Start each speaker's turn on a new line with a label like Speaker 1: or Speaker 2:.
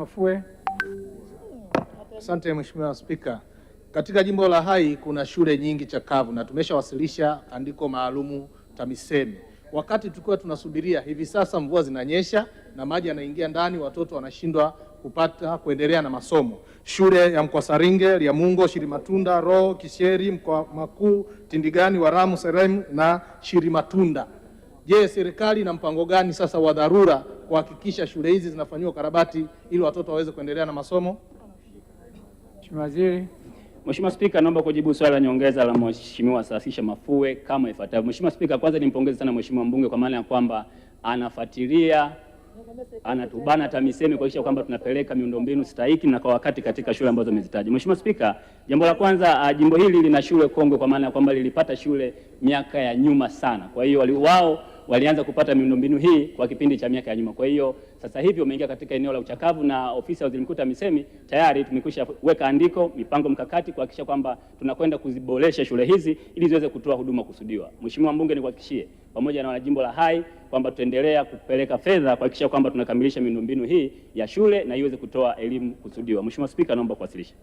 Speaker 1: Mafue.
Speaker 2: Asante Mheshimiwa Spika. Katika jimbo la Hai kuna shule nyingi chakavu na tumeshawasilisha andiko maalumu TAMISEMI. Wakati tulikuwa tunasubiria, hivi sasa mvua zinanyesha na maji yanaingia ndani, watoto wanashindwa kuendelea na masomo. Shule ya Mkwasaringe, Lyamungo, Shirimatunda, Roho, Kisheri, Mkwamakuu, Tindigani, Waramu, Seremu na Shirimatunda. Je, serikali ina mpango gani sasa wa dharura kuhakikisha shule hizi zinafanyiwa ukarabati ili watoto waweze kuendelea na masomo?
Speaker 1: Mheshimiwa Waziri.
Speaker 3: Mheshimiwa Spika, naomba kujibu swali la nyongeza la Mheshimiwa Saasisha Mafue kama ifuatavyo. Mheshimiwa Spika, kwanza nimpongeze sana Mheshimiwa mbunge kwa maana ya kwamba anafuatilia, anatubana TAMISEMI kuhakikisha kwamba tunapeleka miundombinu stahiki na kwa wakati katika shule ambazo amezitaja. Mheshimiwa Spika, jambo la kwanza, jimbo hili lina shule kongwe kwa maana ya kwamba lilipata shule miaka ya nyuma sana. Kwa hiyo wao walianza kupata miundombinu hii kwa kipindi cha miaka ya nyuma. Kwa hiyo sasa hivi umeingia katika eneo la uchakavu na ofisi ya Waziri Mkuu TAMISEMI tayari tumekwisha weka andiko, mipango mkakati kuhakikisha kwamba tunakwenda kuziboresha shule hizi ili ziweze kutoa huduma kusudiwa. Mheshimiwa mbunge, nikuhakikishie pamoja na wanajimbo la Hai kwamba tutaendelea kupeleka fedha kuhakikisha kwamba tunakamilisha miundombinu hii ya shule na iweze kutoa elimu kusudiwa. Mheshimiwa Spika, naomba kuwasilisha.